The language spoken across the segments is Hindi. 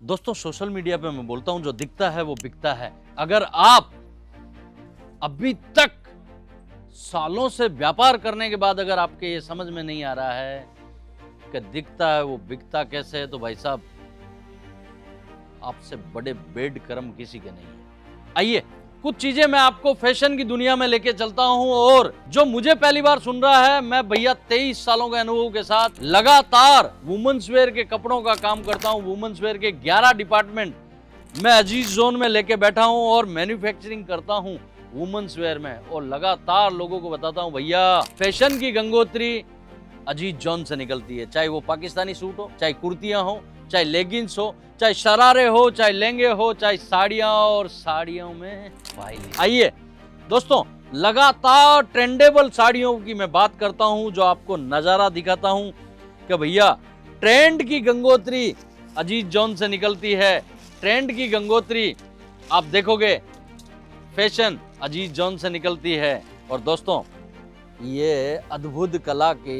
दोस्तों सोशल मीडिया पे मैं बोलता हूं जो दिखता है वो बिकता है। अगर आप अभी तक सालों से व्यापार करने के बाद अगर आपके ये समझ में नहीं आ रहा है कि दिखता है वो बिकता कैसे है, तो भाई साहब आपसे बड़े बेड कर्म किसी के नहीं है। आइए कुछ चीजें मैं आपको फैशन की दुनिया में लेके चलता हूं, और जो मुझे पहली बार सुन रहा है, मैं भैया 23 सालों के अनुभव के साथ लगातार वुमेन्स वेयर के कपड़ों का काम करता हूं। वुमेन्स वेयर के 11 डिपार्टमेंट मैं अजीज जोन में लेके बैठा हूं और मैन्युफैक्चरिंग करता हूं वुमेन्स वेयर में, और लगातार लोगों को बताता हूं भैया फैशन की गंगोत्री अजीज जोन से निकलती है। चाहे वो पाकिस्तानी सूट हो, चाहे कुर्तियां हो, चाहे लेगिंग्स हो, चाहे शरारे हो, चाहे लहंगे हो, चाहे साड़ियां, और साड़ियों में फाइल। आइए दोस्तों लगातार ट्रेंडेबल साड़ियों की मैं बात करता हूं, जो आपको नजारा दिखाता हूं कि भैया ट्रेंड की गंगोत्री अजीज जोन से निकलती है। ट्रेंड की गंगोत्री आप देखोगे फैशन अजीज जोन से निकलती है। और दोस्तों ये अद्भुत कला की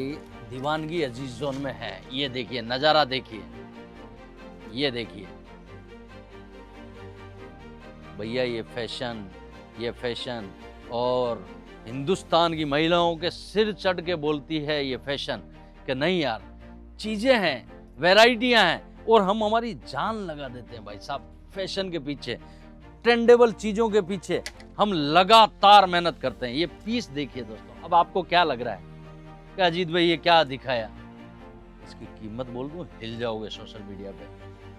दीवानगी अजीज जोन में है। ये देखिए नजारा देखिए, ये देखिए भैया ये फैशन और हिंदुस्तान की महिलाओं के सिर चढ़ के बोलती है ये फैशन कि नहीं यार चीजें हैं, वैरायटियां हैं, और हम हमारी जान लगा देते हैं भाई साहब फैशन के पीछे, ट्रेंडेबल चीजों के पीछे हम लगातार मेहनत करते हैं। ये पीस देखिए दोस्तों, अब आपको क्या लग रहा है कि अजीत भाई ये क्या दिखाया? इसकी कीमत बोल दूं हिल जाओगे सोशल मीडिया पे।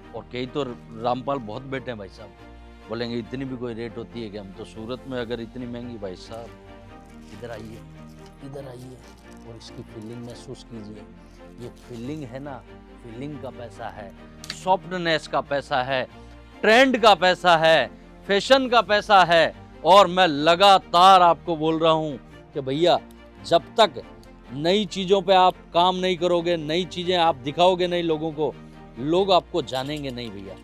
और कई तो रामपाल बहुत बैठे हैं भाई साहब, बोलेंगे इतनी भी कोई रेट होती है कि हम तो सूरत में अगर इतनी महंगी। भाई साहब इधर आइए और इसकी फीलिंग महसूस कीजिए। ये फीलिंग है ना, फीलिंग का पैसा है, सॉफ्टनेस का पैसा है, ट्रेंड का पैसा है, फैशन का पैसा है। और मैं लगातार आपको बोल रहा हूं कि भैया जब तक नई चीजों पे आप काम नहीं करोगे, नई चीजें आप दिखाओगे नहीं लोगों को, लोग आपको जानेंगे नहीं भैया।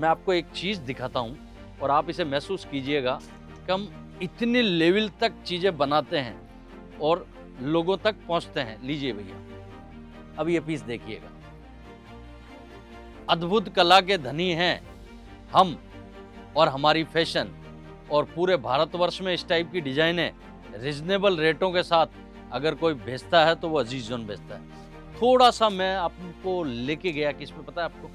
मैं आपको एक चीज दिखाता हूं और आप इसे महसूस कीजिएगा कि हम इतने लेवल तक चीजें बनाते हैं और लोगों तक पहुंचते हैं। लीजिए भैया अब ये पीस देखिएगा, अद्भुत कला के धनी हैं हम और हमारी फैशन, और पूरे भारतवर्ष में इस टाइप की डिजाइनें रिजनेबल रेटों के साथ अगर कोई बेचता है तो वो अजीज जोन बेचता है। थोड़ा सा मैं आपको लेके गया किस पे पता है आपको?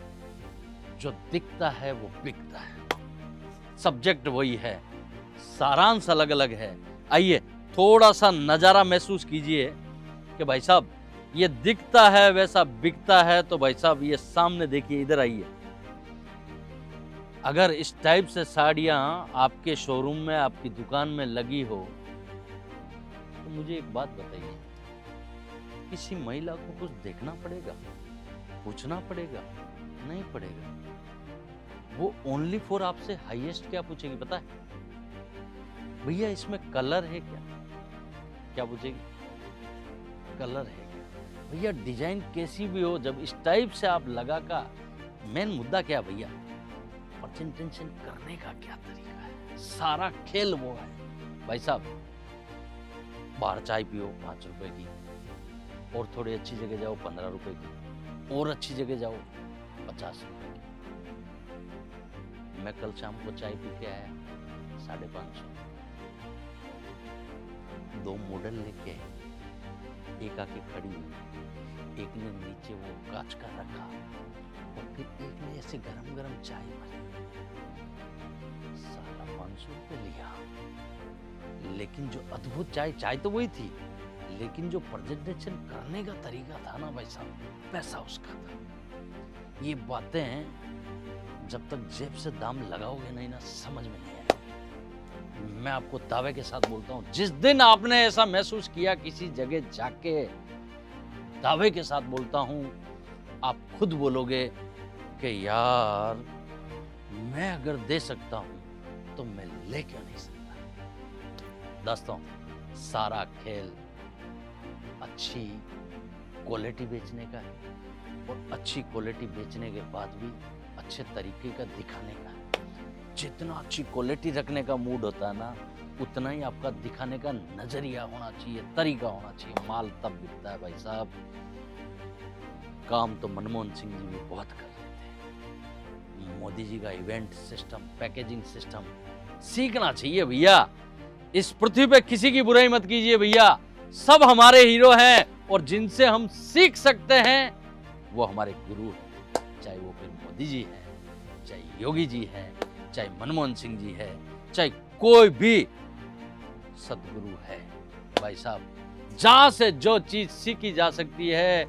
जो दिखता है वो बिकता है। सब्जेक्ट वही है, सारांश अलग अलग है। आइए थोड़ा सा नजारा महसूस कीजिए कि भाई साहब ये दिखता है वैसा बिकता है। तो भाई साहब ये सामने देखिए, इधर आइए। अगर इस टाइप से साड़ियां आपके शोरूम में, आपकी दुकान में लगी हो, तो मुझे एक बात बताइए, किसी महिला को कुछ देखना पड़ेगा, पूछना पड़ेगा? नहीं पड़ेगा। वो ओनली फॉर आपसे हाईएस्ट क्या पूछेगी पता है? भैया इसमें कलर है क्या? क्या पूछेगी? कलर है क्या? भैया डिजाइन कैसी भी हो, जब इस टाइप से आप लगा का, मेन मुद्दा क्या भैया? प्रेजेंटेशन करने का क्या तरीका है, सारा खेल वो है भाई साहब। बाहर चाय पियो 5 रुपए की, और थोड़ी अच्छी जगह जाओ 15 रुपए की, और अच्छी जगह जाओ 50 रुपए की। मैं कल शाम को चाय पी के आया 550। 2 मॉडल लेके आए, एक आके खड़ी हुई, एक ने नीचे वो कांच का रखा, और फिर एक ने ऐसे गरम गरम चाय मारी। साला 500 रुपए लिया। लेकिन जो अद्भुत चाय तो वही थी, लेकिन जो प्रेजेंटेशन करने का तरीका था ना भाई साहब, पैसा उसका था। ये बातें जब तक जेब से दाम लगाओगे नहीं ना, समझ में नहीं आएगी। मैं आपको दावे के साथ बोलता हूं, जिस दिन आपने ऐसा महसूस किया किसी जगह जाके, दावे के साथ बोलता हूं आप खुद बोलोगे कि यार मैं अगर दे सकता हूं तो मैं ले क्यों नहीं सकता। दोस्तों सारा खेल अच्छी क्वालिटी बेचने का है, और अच्छी क्वालिटी बेचने के बाद भी अच्छे तरीके का दिखाने का है। जितना अच्छी क्वालिटी रखने का मूड होता है ना, उतना ही आपका दिखाने का नजरिया होना चाहिए, तरीका होना चाहिए। माल तब बिकता है भाई साहब। काम तो मनमोहन सिंह जी भी बहुत कर रहे थे, मोदी जी का इवेंट सिस्टम, पैकेजिंग सिस्टम सीखना चाहिए भैया। इस पृथ्वी पे किसी की बुराई मत कीजिए भैया, सब हमारे हीरो हैं और जिनसे हम सीख सकते हैं वो हमारे गुरु हैं। चाहे वो फिर मोदी जी हैं, चाहे योगी जी हैं, चाहे मनमोहन सिंह जी है, चाहे कोई भी सदगुरु है। भाई साहब, जहां से जो चीज सीखी जा सकती है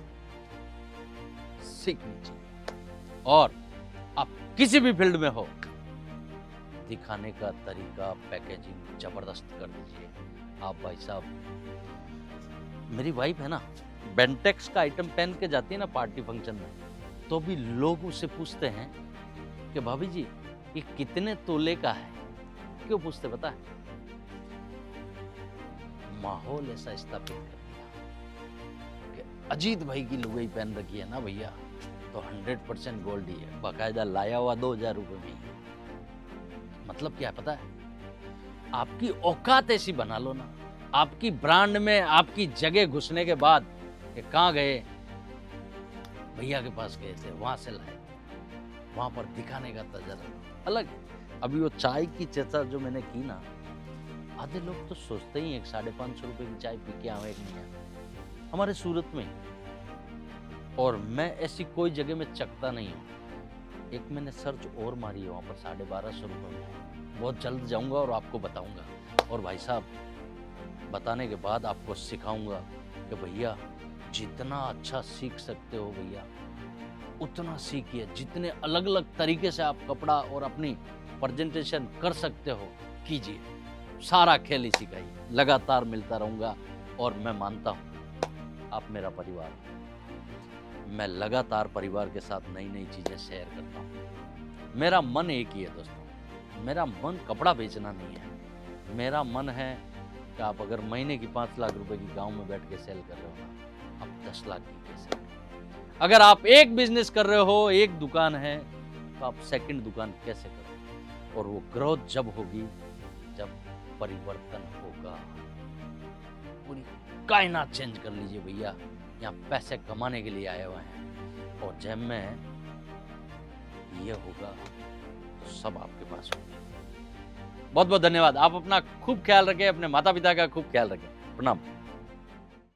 सीखनी चाहिए। और आप किसी भी फील्ड में हो, दिखाने का तरीका, पैकेजिंग जबरदस्त कर दीजिए आप। भाई साहब, मेरी वाइफ है ना, बेंटेक्स का आइटम पहन के जाती है ना पार्टी फंक्शन में, तो भी लोग उससे पूछते हैं कि भाभी जी ये कितने तोले का है। क्यों पूछते पता है? माहौल ऐसा स्थापित कर दिया कि अजीत भाई की लुगाई पहन रखी है ना भैया, तो 100% गोल्ड ही है, बाकायदा लाया हुआ 2000 रुपए में ही। मतलब क्या है पता है? आपकी औकात ऐसी बना लो ना, आपकी ब्रांड में आपकी जगह घुसने के बाद कि कहाँ गए, भैया के पास गए थे, वहां से लाए, वहां पर दिखाने का तजर्बा अलग है। अभी वो चाय की चर्चा जो मैंने की ना, आधे लोग तो सोचते ही 550 रुपए की चाय पी के आवे नहीं है हमारे सूरत में। और मैं ऐसी कोई जगह में चखता नहीं हूँ। एक मैंने सर्च और मारी है, वहाँ पर 1250 रुपये में। बहुत जल्द जाऊँगा और आपको बताऊँगा। और भाई साहब, बताने के बाद आपको सिखाऊंगा कि भैया जितना अच्छा सीख सकते हो भैया उतना सीखिए। जितने अलग अलग तरीके से आप कपड़ा और अपनी प्रेजेंटेशन कर सकते हो कीजिए। सारा खेल ही सिखाइए। लगातार मिलता रहूँगा और मैं मानता हूँ आप मेरा परिवार, मैं लगातार परिवार के साथ नई नई चीज़ें शेयर करता हूँ। मेरा मन एक ही है दोस्तों, मेरा मन कपड़ा बेचना नहीं है। मेरा मन है कि आप अगर महीने की 5 लाख रुपए की गांव में बैठ के सेल कर रहे हो ना, आप 10 लाख की कैसे करो। अगर आप एक बिजनेस कर रहे हो, एक दुकान है, तो आप सेकंड दुकान कैसे करो। और वो ग्रोथ जब होगी जब परिवर्तन होगा। पूरी कायनात चेंज कर लीजिए भैया, यहाँ पैसे कमाने के लिए आए हुए हैं। और जब में ये होगा तो सब आपके पास होगा। बहुत बहुत धन्यवाद। आप अपना खूब ख्याल रखें, अपने माता पिता का खूब ख्याल रखें। प्रणाम।